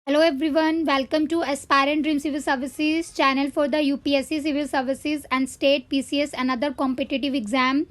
Hello everyone, welcome to Aspirant Dream Civil Services channel for the UPSC Civil Services and State PCS another competitive exam.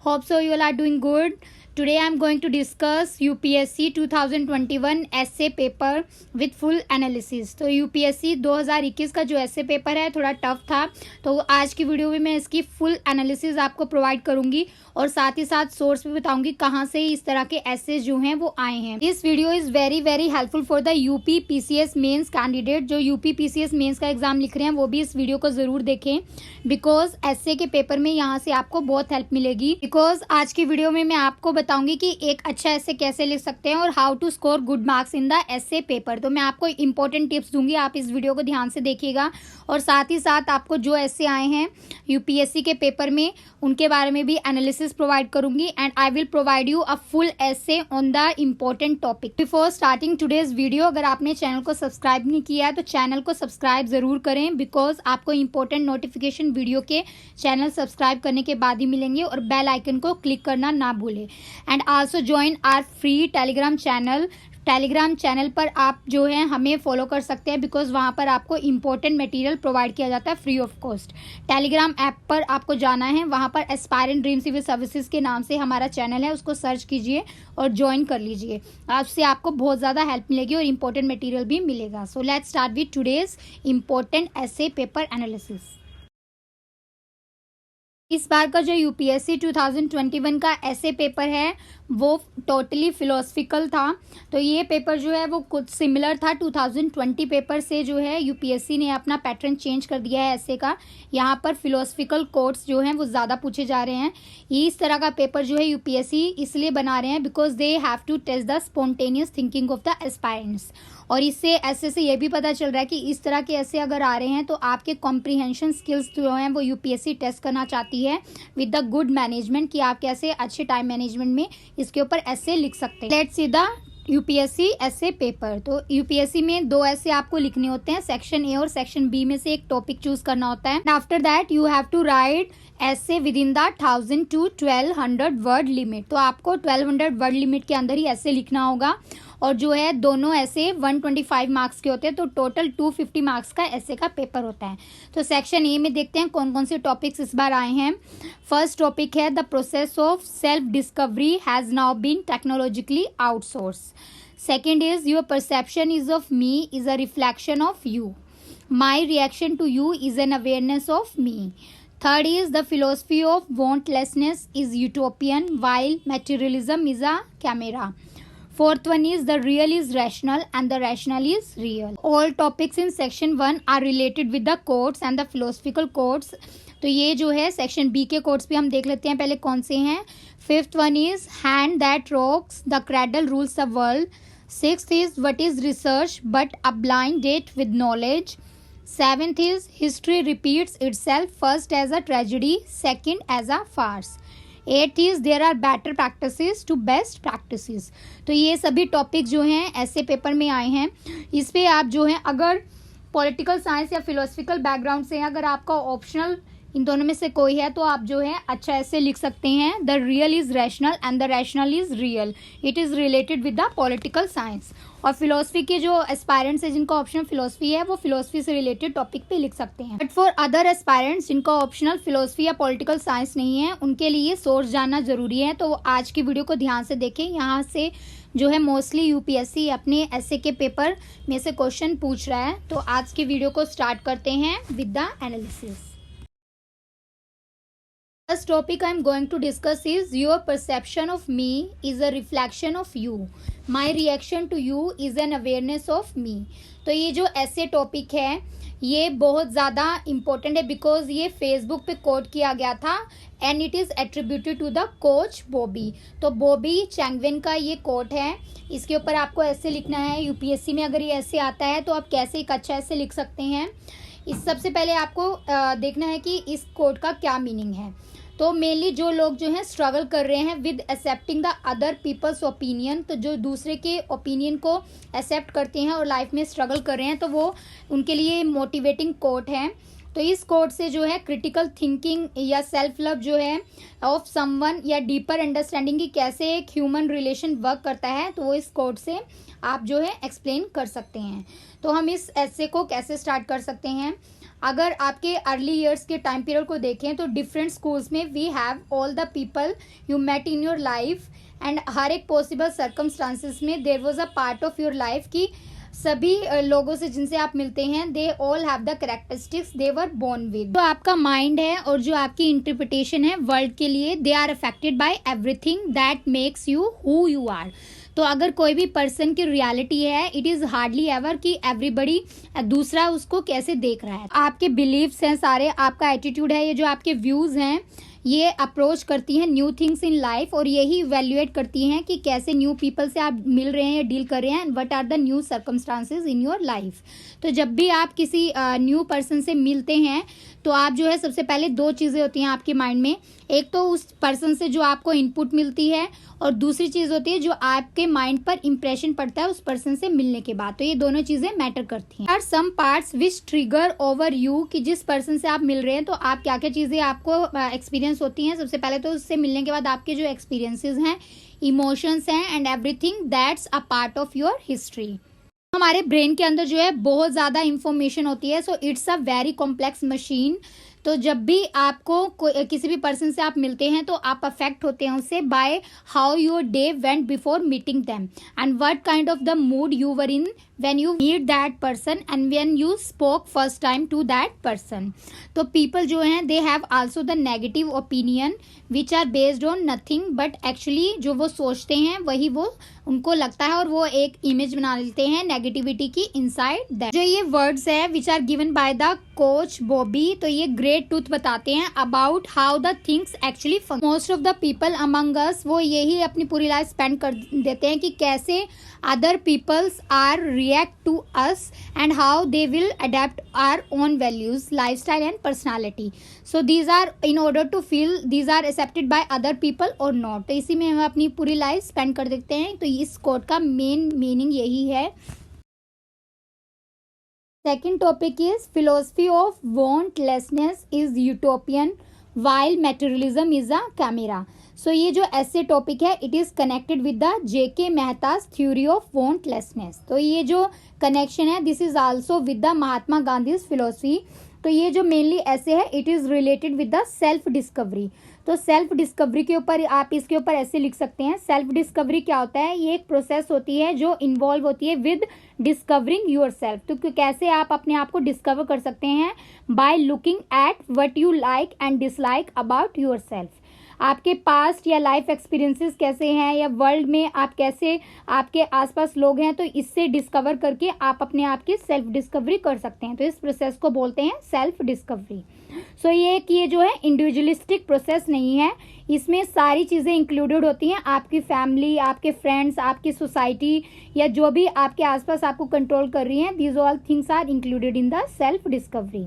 Hope so you all are doing good. Today I am going to discuss UPSC 2021 essay paper with full analysis. तो UPSC 2021 का जो essay paper है थोड़ा tough था, तो आज की video में मैं इसकी फुल एनालिसिस आपको प्रोवाइड करूंगी और साथ ही साथ सोर्स भी बताऊंगी कहाँ से इस तरह के एसेज जो हैं वो आए हैं. This video is very very helpful for the UP PCS mains candidate. जो यूपी पीसीएस मेंस का एग्जाम लिख रहे हैं वो भी इस वीडियो को जरूर देखें, बिकॉज एसए के पेपर में यहाँ से आपको बहुत हेल्प मिलेगी. बिकॉज आज की वीडियो में मैं आपको बताऊंगी कि एक अच्छा एसे कैसे लिख सकते हैं और how to score good marks in the essay paper. तो मैं आपको इंपॉर्टेंट टिप्स दूंगी, आप इस वीडियो को ध्यान से देखिएगा और साथ ही साथ आपको जो एसे आए हैं यूपीएससी के पेपर में उनके बारे में भी एनालिसिस प्रोवाइड करूंगी and I will provide you a full essay on the important topic. Before starting today's video, अगर आपने चैनल को सब्सक्राइब नहीं किया है तो चैनल को सब्सक्राइब जरूर करें, बिकॉज आपको इंपॉर्टेंट नोटिफिकेशन वीडियो के चैनल सब्सक्राइब करने के बाद ही मिलेंगे और बेल आइकन को क्लिक करना ना भूलें. And also join our free Telegram channel. Telegram channel पर आप जो है हमें फॉलो कर सकते हैं, बिकॉज वहाँ पर आपको इंपॉर्टेंट मटेरियल प्रोवाइड किया जाता है free of cost. Telegram app पर आपको जाना है, वहाँ पर एस्पायरेंट ड्रीम सिविल सर्विसेज के नाम से हमारा चैनल है, उसको सर्च कीजिए और ज्वाइन कर लीजिए. आपसे आपको बहुत ज़्यादा हेल्प मिलेगी और इंपॉर्टेंट मटेरियल भी मिलेगा. So let's start with today's important essay paper analysis. इस बार का जो यूपीएससी 2021 का ऐसे पेपर है वो टोटली फिलोसफिकल था. तो ये पेपर जो है वो कुछ सिमिलर था 2020 पेपर से. जो है यूपीएससी ने अपना पैटर्न चेंज कर दिया है ऐसे का. यहाँ पर फिलोसफिकल कोट्स जो हैं वो ज़्यादा पूछे जा रहे हैं. इस तरह का पेपर जो है यूपीएससी इसलिए बना रहे हैं because they have to test the spontaneous thinking of the aspirants. और इससे ऐसे से ये भी पता चल रहा है कि इस तरह के ऐसे अगर आ रहे हैं तो आपके कॉम्प्रीहेंशन स्किल्स जो हैं वो यूपीएससी टेस्ट करना चाहती है विद द गुड मैनेजमेंट, कि आप कैसे अच्छे टाइम मैनेजमेंट में इसके ऊपर ऐसे लिख सकते हैं. लेट्स सी द यूपीएससी ऐसे पेपर. तो यूपीएससी में दो ऐसे आपको लिखने होते हैं, सेक्शन ए और सेक्शन बी में से एक टॉपिक चूज करना होता है. After that you have to write essay within the 1000 to 1200 word limit. तो आपको 1200 वर्ड लिमिट के अंदर ही ऐसे लिखना होगा और जो है दोनों ऐसे 125 मार्क्स के होते हैं, तो टोटल 250 मार्क्स का ऐसे का पेपर होता है. तो सेक्शन ए में देखते हैं कौन कौन से टॉपिक्स इस बार आए हैं. फर्स्ट टॉपिक है the process of self discovery has now been technologically outsource. Second is your perception is of me is a reflection of you. My reaction to you is an awareness of me. Third is the philosophy of wantlessness is utopian while materialism is a chimera. Fourth one is the real is rational and the rational is real. All topics in section 1 are related with the quotes and the philosophical quotes. तो ये जो है section B के quotes भी हम देख लेते हैं पहले कौन से हैं. Fifth one is hand that rocks the cradle rules the world. Sixth is what is research but a blind date with knowledge. Seventh is history repeats itself, first as a tragedy, second as a farce. Eighth is there are better practices to best practices. तो ये सभी topic जो हैं ऐसे paper में आए हैं. इस पे आप जो है अगर पॉलिटिकल साइंस या फिलोसफिकल बैकग्राउंड से हैं, अगर आपका ऑप्शनल इन दोनों में से कोई है तो आप जो है अच्छा ऐसे लिख सकते हैं. The real is rational and the rational is real. It is related with the political science. और फिलोसफी के जो एस्पायरेंट्स है जिनका ऑप्शनल फिलोसफी है वो फिलोसफी से रिलेटेड टॉपिक पे लिख सकते हैं. बट फॉर अदर एस्पायरेंट्स जिनका ऑप्शनल फिलोसफी या पॉलिटिकल साइंस नहीं है उनके लिए सोर्स जानना जरूरी है. तो आज की वीडियो को ध्यान से देखें. यहाँ से जो है मोस्टली यूपीएससी अपने ऐसे के पेपर में से क्वेश्चन पूछ रहा है. तो आज की वीडियो को स्टार्ट करते हैं with the analysis. First topic I am going to discuss is your perception of me is a reflection of you. My reaction to you is an awareness of me. तो ये जो ऐसे topic है ये बहुत ज़्यादा इम्पोर्टेंट है because ये फेसबुक पे कोट किया गया था and it is attributed to the coach Bobby. तो बॉबी चैंगवेन का ये कोट है. इसके ऊपर आपको ऐसे लिखना है. यूपीएससी में अगर ये ऐसे आता है तो आप कैसे एक अच्छा ऐसे लिख सकते हैं. इस सबसे पहले आपको देखना है कि इस कोट का क्या मीनिंग है. तो मेनली जो लोग जो हैं स्ट्रगल कर रहे हैं with accepting the other peoples opinion, तो जो दूसरे के ओपिनियन को एक्सेप्ट करते हैं और लाइफ में स्ट्रगल कर रहे हैं तो वो उनके लिए मोटिवेटिंग कोट है. तो इस कोट से जो है क्रिटिकल थिंकिंग या सेल्फ लव जो है ऑफ समवन या डीपर अंडरस्टैंडिंग की कैसे एक ह्यूमन रिलेशन वर्क करता है, तो वो इस कोट से आप जो है एक्सप्लेन कर सकते हैं। तो हम इस ऐसे को कैसे स्टार्ट कर सकते हैं। अगर आपके अर्ली ईयर्स के टाइम पीरियड को देखें तो डिफरेंट स्कूल्स में we have all the people you met in your life and हर एक पॉसिबल सर्कमस्टांसिस में there was a part of your life की सभी लोगों से जिनसे आप मिलते हैं they all have the characteristics they were born with. तो आपका माइंड है और जो आपकी इंटरप्रिटेशन है वर्ल्ड के लिए, they are affected by everything that makes you who you are. तो अगर कोई भी पर्सन की रियलिटी है, इट इज़ हार्डली एवर कि एवरीबडी दूसरा उसको कैसे देख रहा है। आपके बिलीव्स हैं सारे, आपका एटीट्यूड है, ये जो आपके व्यूज़ हैं ये अप्रोच करती हैं न्यू थिंग्स इन लाइफ और यही इवेल्युएट करती हैं कि कैसे न्यू पीपल से आप मिल रहे हैं या डील कर रहे हैं, what are the new circumstances in your life. तो जब भी आप किसी न्यू पर्सन से मिलते हैं तो आप जो है सबसे पहले दो चीज़ें होती हैं आपके माइंड में, एक तो उस पर्सन से जो आपको इनपुट मिलती है और दूसरी चीज़ होती है जो आपके माइंड पर इंप्रेशन पड़ता है उस पर्सन से मिलने के बाद। तो ये दोनों चीज़ें मैटर करती हैं। Are some parts which trigger over you कि जिस पर्सन से आप मिल रहे हैं तो आप क्या क्या चीज़ें आपको एक्सपीरियंस होती हैं। सबसे पहले तो उससे मिलने के बाद आपके जो एक्सपीरियंसेस हैं, इमोशंस हैं and everything that's a part of your history. हमारे ब्रेन के अंदर जो है बहुत ज़्यादा इंफॉर्मेशन होती है, so it's a very complex machine. तो जब भी आपको किसी भी पर्सन से आप मिलते हैं तो आप अफेक्ट होते हैं उससे by how your day went before meeting them and what kind of the mood you were in when you meet that person and when you spoke first time to that person। तो people जो हैं they have also the negative opinion which are based on nothing but actually जो वो सोचते हैं वही वो उनको लगता है और वो एक इमेज बना लेते हैं नेगेटिविटी की इनसाइड दैट। जो ये वर्ड्स है which are given by the coach Bobby, तो ये ग्रेट ट्रूथ बताते हैं about how the things actually function. Most of the people among us वो यही अपनी पूरी लाइफ स्पेंड कर देते हैं कि कैसे other peoples are react to us and how they will adapt our own values, lifestyle and personality. So these are in order to feel these are accepted by other people or not। तो इसी में हम अपनी पूरी life spend कर देते हैं। तो इस कोट का मेन मीनिंग यही है। Second topic is philosophy of wantlessness is utopian while materialism is a chimera. So ये जो ऐसे टॉपिक है it is connected with the J.K. Mehta's theory of wantlessness. तो ये जो कनेक्शन है this is also with the Mahatma Gandhi philosophy. तो ये जो मेनली ऐसे है it is related with the self discovery. तो सेल्फ डिस्कवरी के ऊपर आप इसके ऊपर ऐसे लिख सकते हैं, सेल्फ डिस्कवरी क्या होता है, ये एक प्रोसेस होती है जो इन्वॉल्व होती है विद डिस्कवरिंग योर सेल्फ। तो कैसे आप अपने आप को डिस्कवर कर सकते हैं by looking at what you like and dislike about your self. आपके पास्ट या लाइफ एक्सपीरियंसेस कैसे हैं या वर्ल्ड में आप कैसे आपके आसपास लोग हैं, तो इससे डिस्कवर करके आप अपने आप की सेल्फ डिस्कवरी कर सकते हैं। तो इस प्रोसेस को बोलते हैं सेल्फ डिस्कवरी। सो ये जो है इंडिविजुअलिस्टिक प्रोसेस नहीं है, इसमें सारी चीज़ें इंक्लूडेड होती हैं, आपकी फैमिली, आपके फ्रेंड्स, आपकी सोसाइटी या जो भी आपके आसपास आपको कंट्रोल कर रही हैं, these all things are included in the self discovery.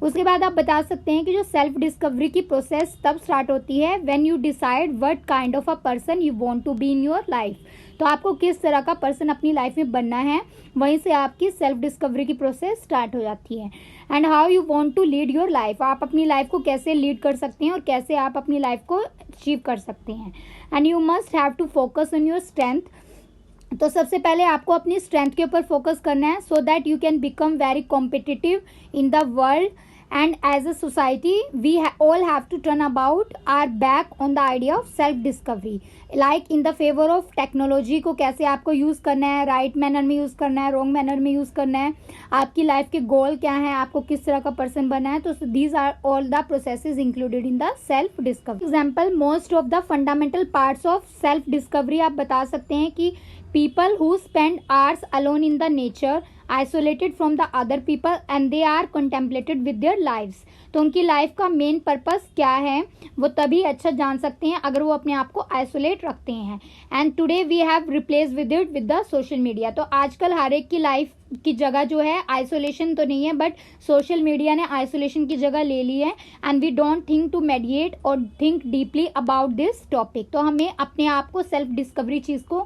उसके बाद आप बता सकते हैं कि जो सेल्फ डिस्कवरी की प्रोसेस तब स्टार्ट होती है when you decide what kind of a person you want to be in your life. तो आपको किस तरह का पर्सन अपनी लाइफ में बनना है, वहीं से आपकी सेल्फ डिस्कवरी की प्रोसेस स्टार्ट हो जाती है। And how you want to lead your life, आप अपनी लाइफ को कैसे लीड कर सकते हैं और कैसे आप अपनी लाइफ को अचीव कर सकते हैं। And you must have to focus on your strength. तो सबसे पहले आपको अपनी स्ट्रेंथ के ऊपर फोकस करना है so that you can become very competitive in the world. And as a society we all have to turn about our back on the idea of self discovery, like in the favor of technology को कैसे आपको use करना है, right manner में use करना है, wrong manner में use करना है, आपकी लाइफ के गोल क्या है, आपको किस तरह का पर्सन बनना है। तो these are all the processes included in the self discovery। example most of the fundamental parts of self discovery आप बता सकते हैं कि people who spend hours alone in the nature isolated from the other people and they are contemplated with their lives। तो उनकी life का main purpose क्या है वो तभी अच्छा जान सकते हैं अगर वो अपने आप को आइसोलेट रखते हैं। And today we have replace with it with the social media. तो आजकल हर एक की लाइफ की जगह जो है आइसोलेशन तो नहीं है बट सोशल मीडिया ने आइसोलेशन की जगह ले ली है। And we don't think to mediate और think deeply about this topic. तो हमें अपने आप को सेल्फ डिस्कवरी चीज़ को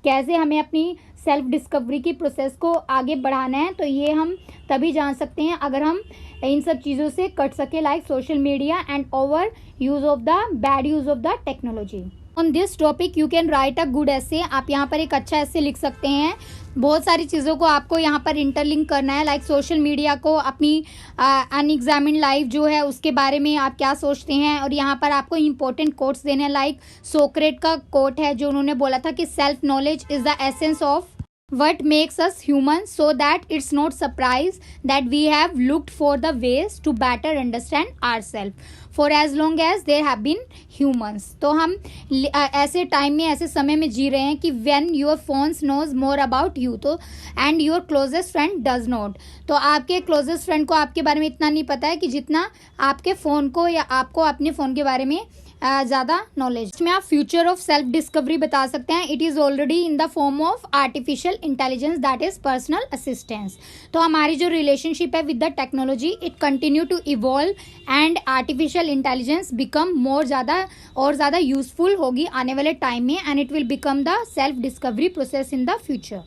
कैसे हमें अपनी सेल्फ डिस्कवरी की प्रोसेस को आगे बढ़ाना है, तो ये हम तभी जान सकते हैं अगर हम इन सब चीज़ों से कट सके, like social media and over use of the bad use of the technology. On this topic you can right a good ऐसे। आप यहाँ पर एक अच्छा ऐसे लिख सकते हैं। बहुत सारी चीज़ों को आपको यहाँ पर इंटरलिंक करना है, लाइक सोशल मीडिया को, अपनी अनएग्जामिन्ड लाइफ जो है उसके बारे में आप क्या सोचते हैं, और यहाँ पर आपको इंपॉर्टेंट कोट्स देने हैं। लाइक सोक्रेट का कोट है जो उन्होंने बोला था कि self knowledge is the essence of what makes us human, so that it's not surprise that we have looked for the ways to better understand ourselves for as long as there have been humans। तो हम ऐसे time में, ऐसे समय में जी रहे हैं कि when your phone knows more about you, तो and your closest friend does not, तो आपके क्लोजेस्ट फ्रेंड को आपके बारे में इतना नहीं पता है कि जितना आपके फ़ोन को या आपको अपने फ़ोन के बारे में ज़्यादा नॉलेज। इसमें आप फ्यूचर ऑफ सेल्फ डिस्कवरी बता सकते हैं। It is already in the form of artificial intelligence, that is personal assistance. तो हमारी जो रिलेशनशिप है with the technology, it continue to evolve and artificial intelligence become more ज़्यादा यूजफुल होगी आने वाले टाइम में, and it will become the self discovery process in the future.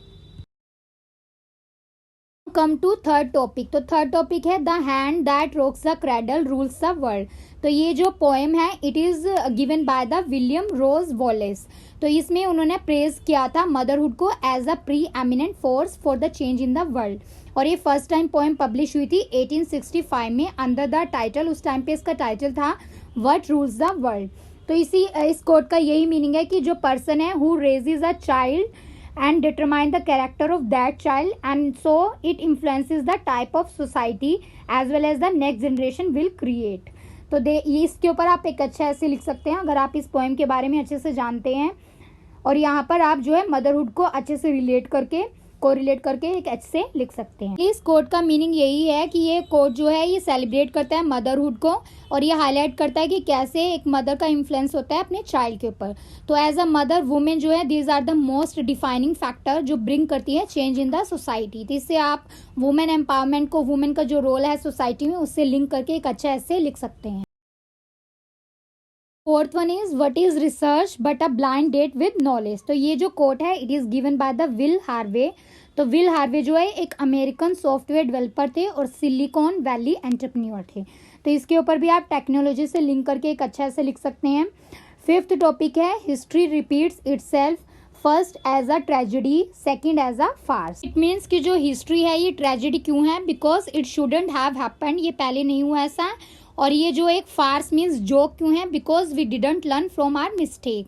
Come to third topic. तो थर्ड टॉपिक है the hand that rocks the cradle rules the world. तो ये जो पोएम है it is given by the William Ross Wallace. तो इसमें उन्होंने praise किया था मदरहुड को as a preeminent force for the change in the world, और ये फर्स्ट टाइम पोएम पब्लिश हुई थी 1865 में अंडर द टाइटल, उस टाइम पे इसका टाइटल था व्हाट रूल्स द वर्ल्ड। तो इस कोट का यही मीनिंग है कि जो पर्सन है who raises a child and determine the character of that child, and so it influences the type of society as well as the next generation will create। तो इसके ऊपर आप एक अच्छा ऐसे लिख सकते हैं अगर आप इस पोएम के बारे में अच्छे से जानते हैं, और यहाँ पर आप जो है मदरहुड को अच्छे से कोरिलेट करके एक ऐसे लिख सकते हैं। इस कोट का मीनिंग यही है कि ये कोट जो है ये सेलिब्रेट करता है मदरहुड को, और ये हाईलाइट करता है कि कैसे एक मदर का इन्फ्लुएंस होता है अपने चाइल्ड के ऊपर। तो एज अ मदर वुमेन जो है these are the most defining factor जो ब्रिंग करती है चेंज इन द सोसाइटी। तो इससे आप वुमेन एम्पावरमेंट को, वुमेन का जो रोल है सोसाइटी में, उससे लिंक करके एक अच्छा ऐसे लिख सकते हैं। Fourth one is what is research but a blind date with knowledge. तो ये जो कोट है it is given by the Will Harvey. तो विल हार्वे जो है एक अमेरिकन सॉफ्टवेयर डेवलपर थे और सिलिकॉन वैली एंटरप्रेन्योर थे। तो इसके ऊपर भी आप टेक्नोलॉजी से लिंक करके एक अच्छा से लिख सकते हैं। फिफ्थ टॉपिक है history repeats itself, first as a tragedy, second as a farce. It means कि जो हिस्ट्री है ये ट्रेजेडी क्यों है, because it shouldn't have happened, ये पहले नहीं हुआ ऐसा। और ये जो एक फार्स मीन्स जोक क्यों है, because we didn't learn from our mistake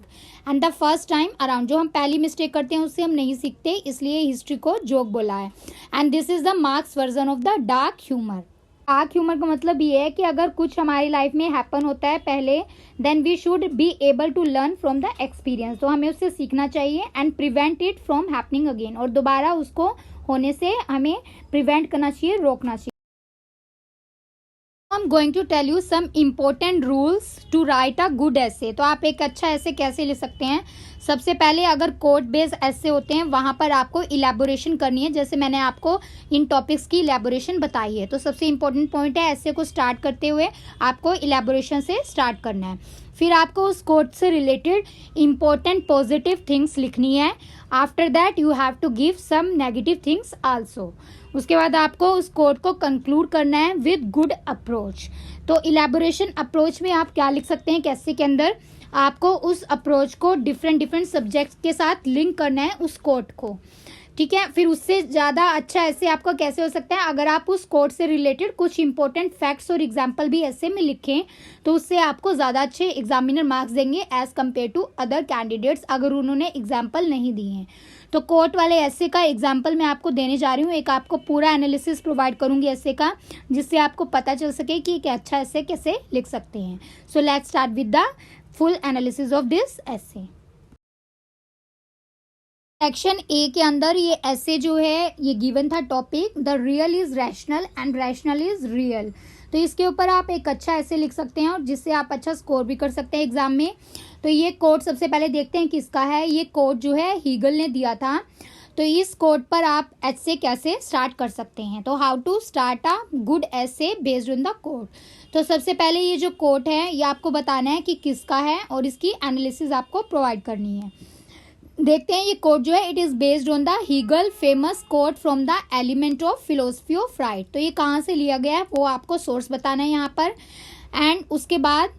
and the first time around, जो हम पहली मिस्टेक करते हैं उससे हम नहीं सीखते, इसलिए हिस्ट्री को जोक बोला है। And this is the marks version of the dark humour. Dark humour का मतलब ये है कि अगर कुछ हमारी लाइफ में हैपन होता है पहले, then we should be able to learn from the experience, तो हमें उससे सीखना चाहिए and prevent it from happening again, और दोबारा उसको होने से हमें प्रिवेंट करना चाहिए, रोकना चाहिए। I'm going to tell you some important rules to write a good essay। तो आप एक अच्छा ऐसे कैसे लिख सकते हैं। सबसे पहले अगर कोट बेस्ड ऐसे होते हैं वहाँ पर आपको इलेबोरेशन करनी है, जैसे मैंने आपको इन टॉपिक्स की इलेबोरेशन बताई है। तो सबसे इम्पोर्टेंट पॉइंट है ऐसे को स्टार्ट करते हुए आपको इलेबोरेशन से स्टार्ट करना है। फिर आपको उस कोट से रिलेटेड इम्पोर्टेंट पॉजिटिव थिंग्स लिखनी है। After that you have to give some negative things also. उसके बाद आपको उस कोट को कंक्लूड करना है विद गुड अप्रोच। तो इलेबोरेशन अप्रोच में आप क्या लिख सकते हैं, कैसे के अंदर आपको उस अप्रोच को डिफरेंट सब्जेक्ट्स के साथ लिंक करना है उस कोट को, ठीक है। फिर उससे ज़्यादा अच्छा ऐसे आपका कैसे हो सकता है, अगर आप उस कोट से रिलेटेड कुछ इंपॉर्टेंट फैक्ट्स और एग्जाम्पल भी ऐसे में लिखें तो उससे आपको ज़्यादा अच्छे एग्जामिनर मार्क्स देंगे as compare to other candidates अगर उन्होंने एग्जाम्पल नहीं दिए हैं। तो कोट वाले ऐसे का एग्जाम्पल मैं आपको देने जा रही हूँ, एक आपको पूरा एनालिसिस प्रोवाइड करूँगी ऐसे का, जिससे आपको पता चल सके कि एक अच्छा ऐसे कैसे लिख सकते हैं। So let's start with the full analysis of this ऐसे। सेक्शन ए के अंदर ये ऐसे जो है ये गिवन था topic the real is rational and rational is real. तो इसके ऊपर आप एक अच्छा ऐसे लिख सकते हैं और जिससे आप अच्छा स्कोर भी कर सकते हैं एग्जाम में। तो ये कोट सबसे पहले देखते हैं किसका है। ये कोट जो है हीगल ने दिया था। तो इस कोट पर आप ऐसे कैसे स्टार्ट कर सकते हैं। तो how to start a good essay based on the quote. तो सबसे पहले ये जो कोट है ये आपको बताना है कि किसका है और इसकी एनालिसिस आपको प्रोवाइड करनी है। देखते हैं ये कोट जो है it is based on the Hegel famous quote from the element of philosophy of right. तो ये कहाँ से लिया गया है वो आपको सोर्स बताना है यहाँ पर, एंड उसके बाद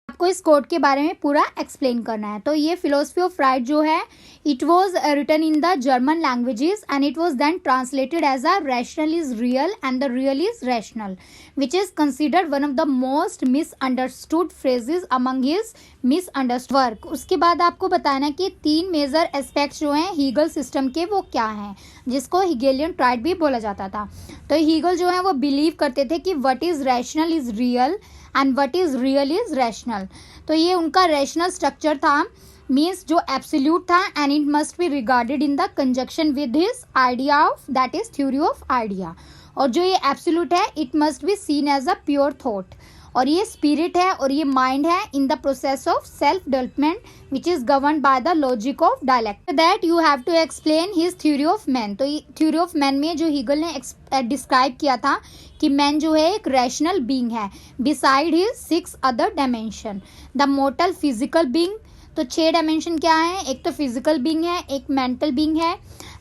आपको इस कोट के बारे में पूरा एक्सप्लेन करना है। तो ये फिलोसफी ऑफ राइट जो है it was written in the German languages and it was then translated as a rational is real and the real is rational which is considered one of the most misunderstood phrases among his misunderstood work. उसके बाद आपको बताना कि 3 major aspects जो हैं Hegel system के वो क्या हैं, जिसको हीगेलियन ट्राइड भी बोला जाता था। तो हीगल जो है वो बिलीव करते थे कि what is rational is real and what is real is rational. तो ये उनका रैशनल स्ट्रक्चर था, मीन्स जो एब्सोल्यूट था, and it must be regarded in the conjunction with his idea of that is theory of idea. और जो ये absolute है it must be seen as a pure thought, और ये स्पिरिट है और ये माइंड है in the process of self development which is govern by the logic of dialect that you have to explain his theory of man. तो theory of man में जो Hegel ने डिस्क्राइब किया था कि मैन जो है एक रैशनल बीइंग है beside his 6 other dimension. The mortar physical being, तो 6 डायमेंशन क्या है, एक तो फिजिकल बीइंग है, एक मेंटल बीइंग है,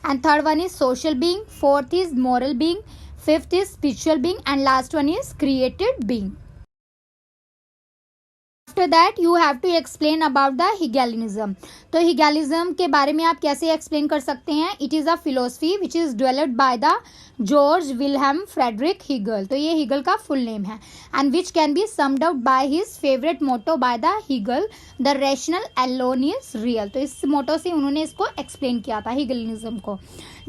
and third one is social being, fourth is moral being, fifth is spiritual being, and last one is created being. After that you have to explain about the Hegelism. तो Hegelism के बारे में आप कैसे explain कर सकते हैं, it is a philosophy which is developed by the George Wilhelm Friedrich Hegel. तो ये हीगल का फुल नेम है, and which can be summed out by his favourite motto by the Hegel, the rational alone is real. तो इस मोटो से उन्होंने इसको explain किया था हिगेलिज्म को,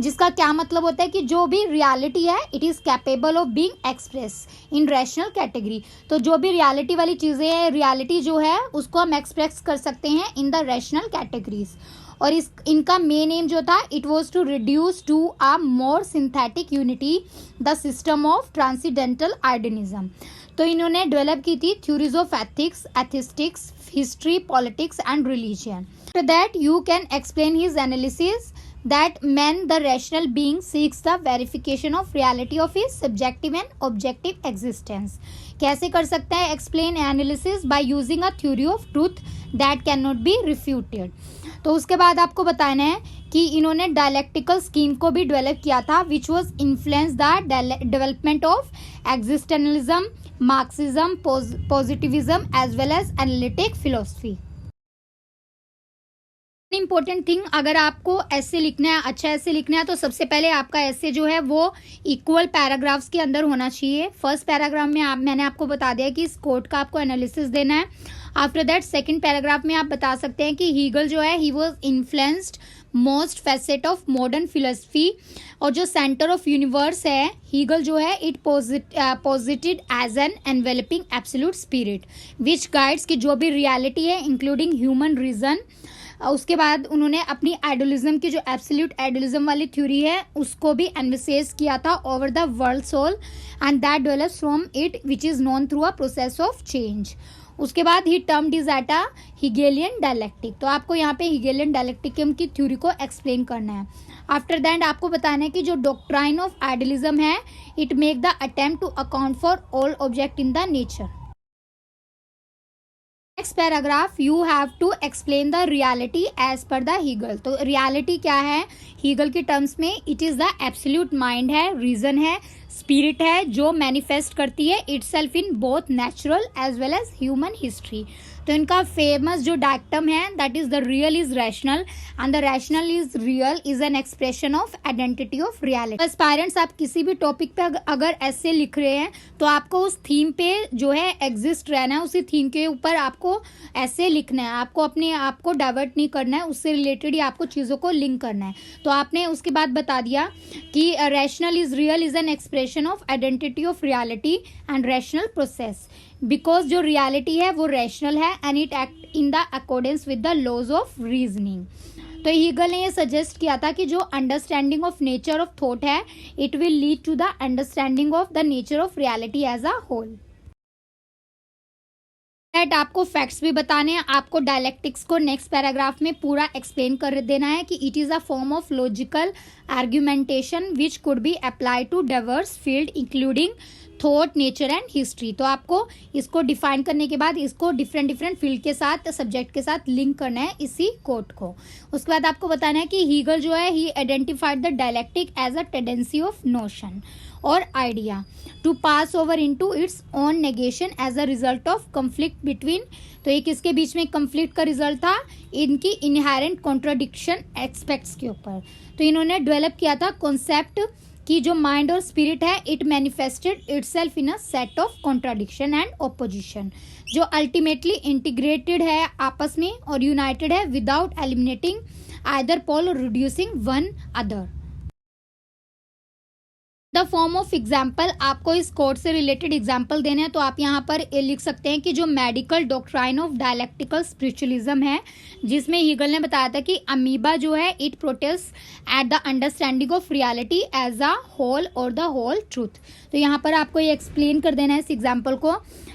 जिसका क्या मतलब होता है कि जो भी रियलिटी है it is capable of being express in rational category. तो जो भी रियलिटी वाली चीज़ें हैं, रियलिटी जो है उसको हम एक्सप्रेस कर सकते हैं इन द रैशनल कैटेगरीज। और इनका मेन एम जो था it was to reduce to a more synthetic unity the system of transcendental idealism. तो इन्होंने डेवलप की थी theories of ethics, aesthetics, history, politics and religion. After that you can explain his analysis that man the rational being seeks the verification of reality of his subjective and objective existence। कैसे कर सकता है explain analysis by using a theory of truth that cannot be refuted। तो उसके बाद आपको बताना है कि इन्होंने डायलेक्टिकल स्कीम को भी डेवलप किया था which was influence the development of existentialism, Marxism, positivism as well as analytic philosophy. Important thing, अगर आपको ऐसे लिखना है, अच्छा ऐसे लिखना है, तो सबसे पहले आपका ऐसे जो है वो इक्वल पैराग्राफ्स के अंदर होना चाहिए। फर्स्ट पैराग्राफ में मैंने आपको बता दिया कि इस कोट का आपको एनालिसिस देना है। आफ्टर दैट सेकंड पैराग्राफ में आप बता सकते हैं कि हीगल जो है he was influenced most facet of modern philosophy, और जो सेंटर ऑफ यूनिवर्स है हीगल जो है it posited as an enveloping absolute spirit which guides की जो भी रियलिटी है इंक्लूडिंग ह्यूमन रीजन। उसके बाद उन्होंने अपनी आइडोलिज्म की जो एब्सोल्यूट आइडोलिज्म वाली थ्योरी है उसको भी एम्फेसाइज किया था over the world soul and that develops from it which is known through a process of change. उसके बाद ही termed is at a Hegelian dialectic. तो आपको यहाँ पे हिगेलियन डायलेक्टिक की थ्योरी को एक्सप्लेन करना है। आफ्टर दैट आपको बताना है कि जो डॉक्ट्राइन ऑफ आइडोलिज्म है it make the attempt to account for all object in the nature. Next paragraph you have to explain the reality as per the Hegel. तो रियलिटी क्या है हीगल के टर्म्स में, it is the absolute mind है, reason है, spirit है जो manifest करती है itself in both natural as well as human history. तो इनका फेमस जो डायक्टम है that is the real is rational and the rational is real is an expression of identity of reality. Aspirants आप किसी भी topic पे अगर ऐसे लिख रहे हैं तो आपको उस थीम पे जो है एग्जिस्ट रहना है, उसी थीम के ऊपर आपको ऐसे लिखना है, आपको अपने आप को डाइवर्ट नहीं करना है, उससे रिलेटेड ही आपको चीज़ों को लिंक करना है। तो आपने उसके बाद बता दिया कि rational is real is an expression of identity of reality and rational process, because जो रियलिटी है वो रैशनल है and it act in the accordance with the laws of reasoning. तो हीगल ने ये सजेस्ट किया था कि जो understanding of nature of thought है it will lead to the understanding of the nature of reality as a whole. आपको facts भी बताने हैं, आपको डायलेक्टिक्स को नेक्स्ट पैराग्राफ में पूरा एक्सप्लेन कर देना है कि it is a form of logical argumentation which could be apply to diverse field including thought, nature and history. तो आपको इसको डिफाइन करने के बाद इसको डिफरेंट डिफरेंट फील्ड के साथ, सब्जेक्ट के साथ लिंक करना है इसी कोट को। उसके बाद आपको बताना है कि हीगल जो है he identified the dialectic as a tendency of notion और idea to pass over into its own negation as a result of conflict between. तो एक इसके बीच में कंफ्लिक्ट का रिजल्ट था इनकी इनहेरेंट कॉन्ट्राडिक्शन एस्पेक्ट्स के ऊपर। तो इन्होंने डेवलप किया था कॉन्सेप्ट कि जो माइंड और स्पिरिट है it manifested itself in a set of contradiction and opposition, जो अल्टीमेटली इंटीग्रेटेड है आपस में और यूनाइटेड है विदाउट एलिमिनेटिंग आइदर पोल और reducing one other. The form of example, आपको इस कोर्स से रिलेटेड एग्जाम्पल देने हैं तो आप यहाँ पर लिख सकते हैं कि जो medical doctrine of dialectical spiritualism है, जिसमें हीगल ने बताया था कि अमीबा जो है it protest at the understanding of reality as a whole और द होल ट्रूथ। तो यहाँ पर आपको ये एक्सप्लेन कर देना है इस एग्जाम्पल को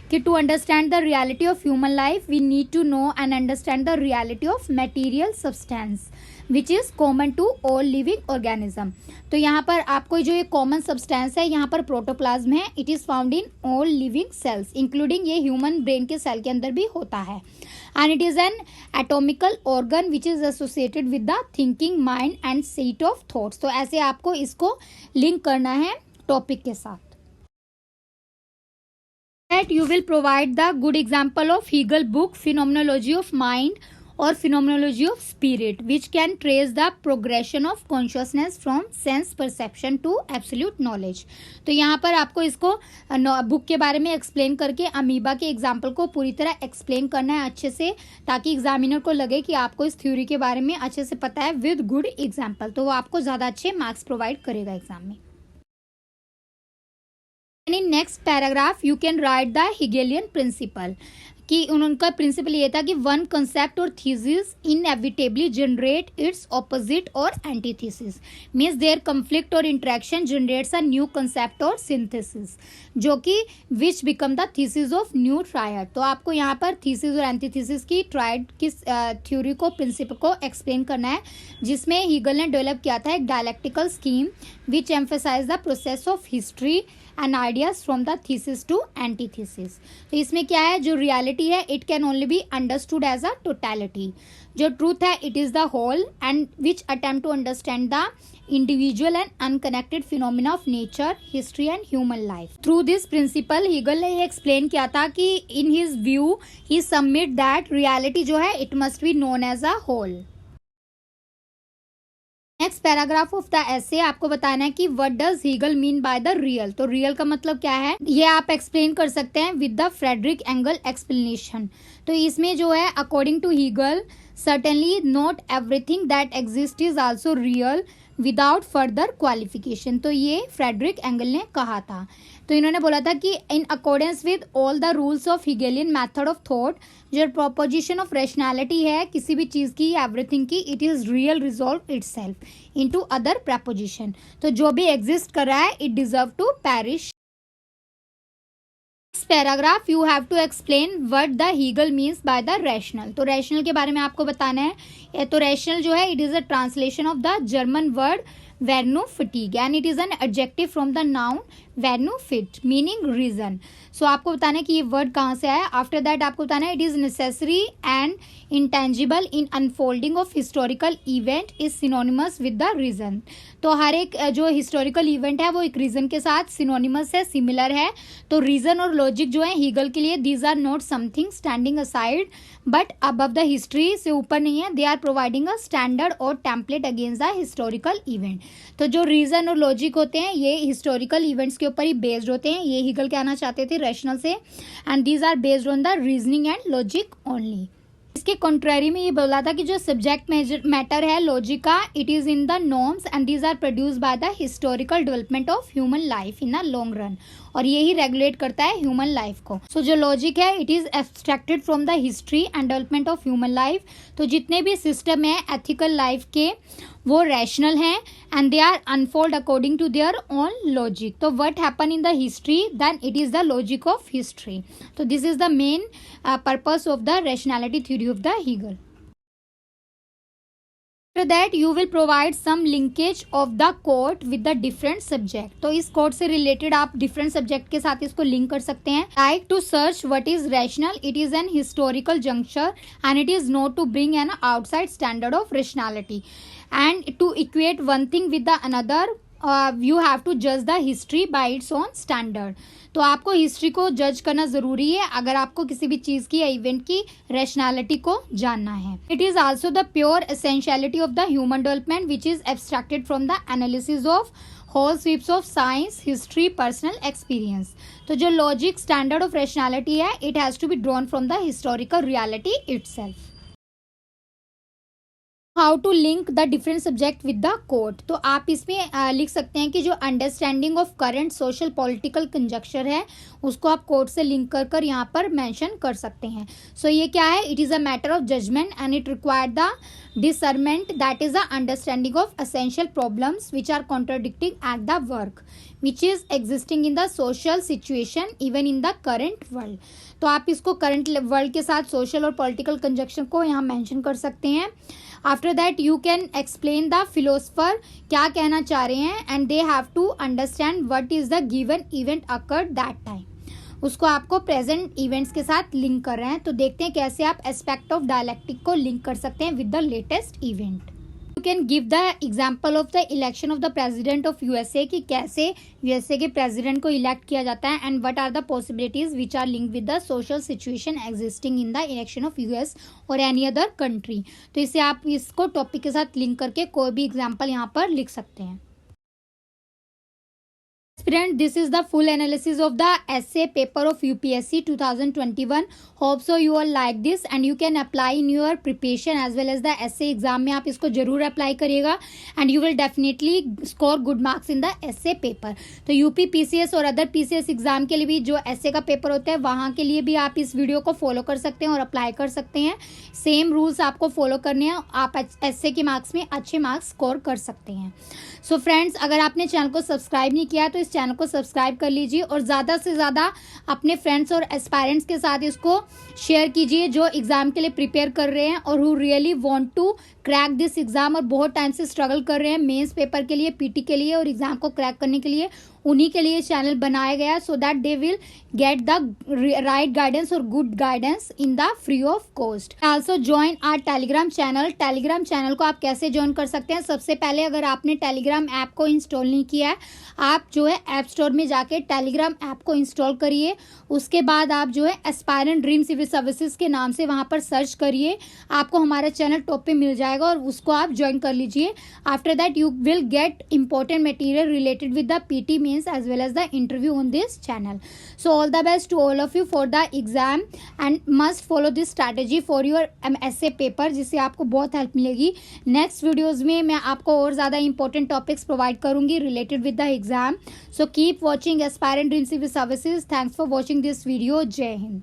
कि to understand the reality of human life we need to know and understand the reality of material substance which is common to all living organism. तो यहाँ पर आपको जो ये कॉमन सब्सटेंस है यहाँ पर प्रोटोप्लाज्म है, it is found in all living cells including ये ह्यूमन ब्रेन के सेल के अंदर भी होता है, and it is an anatomical organ which is associated with the thinking mind and seat of thoughts. तो ऐसे आपको इसको लिंक करना है टॉपिक के साथ। That you will provide the good example of Hegel book Phenomenology of Mind or Phenomenology of Spirit, which can trace the progression of consciousness from sense perception to absolute knowledge। तो यहाँ पर आपको इसको book के बारे में explain करके amoeba के एग्जाम्पल को पूरी तरह एक्सप्लेन करना है अच्छे से, ताकि एग्जामिनर को लगे कि आपको इस थ्योरी के बारे में अच्छे से पता है विद गुड एग्जाम्पल, तो वो आपको ज़्यादा अच्छे मार्क्स प्रोवाइड करेगा एग्जाम में। In next paragraph you can write the Hegelian principle, कि उनका प्रिंसिपल ये था कि वन कंसेप्ट और thesis inevitably generate its opposite और एंटीथीसिस, मीन्स देयर कंफ्लिक्ट और interaction generates a new concept और सिंथेसिस, जो कि which become the thesis of new triad. तो आपको यहाँ पर थीसिस और एंटीथीसिस की ट्रायड की थ्योरी को, प्रिंसिपल को एक्सप्लेन करना है, जिसमें हीगल ने डेवलप किया था एक dialectical scheme which emphasise the process of history and ideas from the thesis to antithesis. तो इसमें क्या है, जो रियलिटी है it can only be understood as a totality, जो ट्रूथ है it is the whole and which attempt to understand the individual and unconnected phenomena of nature, history and human life. Through this principle Hegel ने ये explain किया था कि in his view he submit that reality जो है it must be known as a whole. Next paragraph of the essay आपको बताना है कि what does Hegel mean by the real. तो रियल का मतलब क्या है ये आप एक्सप्लेन कर सकते हैं with the Friedrich Engel explanation. तो इसमें जो है according to Hegel certainly not everything that exist is also real without further qualification. तो ये फ्रेडरिक एंगल ने कहा था। तो इन्होंने बोला था कि in accordance with all the rules of Hegelian method of thought, जो प्रोपोजिशन ऑफ रैशनैलिटी है किसी भी चीज़ की, एवरीथिंग की, it is real resolve itself into other proposition. तो जो भी एग्जिस्ट कर रहा है it deserve to perish. Paragraph you have to explain what the Hegel means by the rational. तो रैशनल के बारे में आपको बताना है। तो रैशनल जो है it is a translation of the German word vernunftig and it is an adjective from the noun vernunft meaning reason. So आपको बताना है कि ये वर्ड कहाँ से आया। आफ्टर दैट आपको बताना है it is necessary and intangible in unfolding of historical event is synonymous with the reason. तो हर एक जो हिस्टोरिकल इवेंट है वो एक रीजन के साथ सिनोनिमस है, सिमिलर है। तो रीजन और लॉजिक जो है हीगल के लिए these are not something standing aside but above the history, से ऊपर नहीं है, they are providing a standard और template against the historical event. तो जो रीजन और लॉजिक होते हैं ये हिस्टोरिकल इवेंट्स के ऊपर ही बेस्ड होते हैं, ये हीगल कहना चाहते थे रैशनल से, and these are based on the reasoning and logic only. इसके कॉन्ट्रेरी में ये बोला था कि जो सब्जेक्ट मैटर है लॉजिक का it is in the norms and these are produce by the historical development of human life in the long run, और यही रेगुलेट करता है ह्यूमन लाइफ को। सो जो लॉजिक है it is abstracted from the history and development of human life. तो जितने भी सिस्टम है एथिकल लाइफ के वो रैशनल हैं and they are unfold according to their own logic. तो what happen in the history then it is the logic of history. तो this is the main purpose of the rationality theory of the Hegel. That you will provide some linkage of the quote with the different subject. तो इस coat से related आप different subject के साथ इसको link कर सकते हैं। Like to search what is rational, it is an historical juncture and it is not to bring an outside standard of rationality and to equate one thing with the another you have to जज the history by its own standard. तो आपको history को जज करना जरूरी है अगर आपको किसी भी चीज की या इवेंट की रैशनैलिटी को जानना है। It is also the pure essentiality of the human development which is abstracted from the analysis of whole sweeps of science, history, personal experience. तो जो लॉजिक स्टैंडर्ड ऑफ रैशनैलिटी है, it has to be drawn from the historical reality itself. How to link the different subject with the quote. तो आप इसमें लिख सकते हैं कि जो understanding of current social political conjuncture है उसको आप कोट से लिंक कर कर यहाँ पर मेंशन कर सकते हैं। सो ये क्या है, it is a matter of judgement and it require the discernment that is the understanding of essential problems which are contradicting at the work which is existing in the social situation even in the current world। तो आप इसको current world के साथ social और political conjunction को यहाँ mention कर सकते हैं। After that you can explain the philosopher क्या कहना चाह रहे हैं and they have to understand what is the given event occurred that time. उसको आपको प्रेजेंट इवेंट्स के साथ लिंक कर रहे हैं। तो देखते हैं कैसे आप एस्पेक्ट ऑफ डायलेक्टिक को लिंक कर सकते हैं with the latest event. You can give the example of the election of the president of USA कि कैसे यूएसए के प्रेसिडेंट को इलेक्ट किया जाता है and what are the possibilities which are link with the social situation existing in the election of US और any other country. तो इससे आप इसको टॉपिक के साथ लिंक करके कोई भी एग्जाम्पल यहाँ पर लिख सकते हैं। Aspirant, this is the full analysis of the essay paper of UPSC 2021. Hope so you all like this and you can apply in your preparation as well as the essay exam में आप इसको जरूर apply करिएगा and you will definitely score good marks in the essay paper। तो UP PCS और other PCS exam के लिए भी जो essay का पेपर होता है वहाँ के लिए भी आप इस वीडियो को फॉलो कर सकते हैं और अप्लाई कर सकते हैं। सेम रूल्स आपको फॉलो करने हैं, आप essay के मार्क्स में अच्छे मार्क्स स्कोर कर सकते हैं। सो फ्रेंड्स, अगर आपने चैनल को सब्सक्राइब नहीं किया तो इस चैनल को सब्सक्राइब कर लीजिए और ज़्यादा से ज़्यादा अपने फ्रेंड्स और एस्पायरेंट्स के साथ इसको शेयर कीजिए जो एग्ज़ाम के लिए प्रिपेयर कर रहे हैं और who really want to crack this exam और बहुत टाइम से स्ट्रगल कर रहे हैं मेंस पेपर के लिए, पीटी के लिए और एग्ज़ाम को क्रैक करने के लिए। उन्हीं के लिए चैनल बनाया गया so that they will get the right guidance और good guidance in the free of cost. Also join our Telegram channel. Telegram channel को आप कैसे ज्वाइन कर सकते हैं, सबसे पहले अगर आपने टेलीग्राम ऐप को इंस्टॉल नहीं किया है, आप जो है ऐप स्टोर में जाके टेलीग्राम ऐप को इंस्टॉल करिए। उसके बाद आप जो है एस्पायरेंट ड्रीम सिविल सर्विसेज के नाम से वहाँ पर सर्च करिए, आपको हमारा चैनल टॉप पे मिल जाएगा और उसको आप ज्वाइन कर लीजिए। After that you will get important material related with the PT mains as well as the interview on this channel. So all the best to all of you for the exam and must follow this strategy for your essay paper जिससे आपको बहुत help मिलेगी। Next videos में मैं आपको और ज़्यादा important topics provide करूँगी related with the exam. So keep watching aspirant dream civil services. Thanks for watching this video. जय हिंद।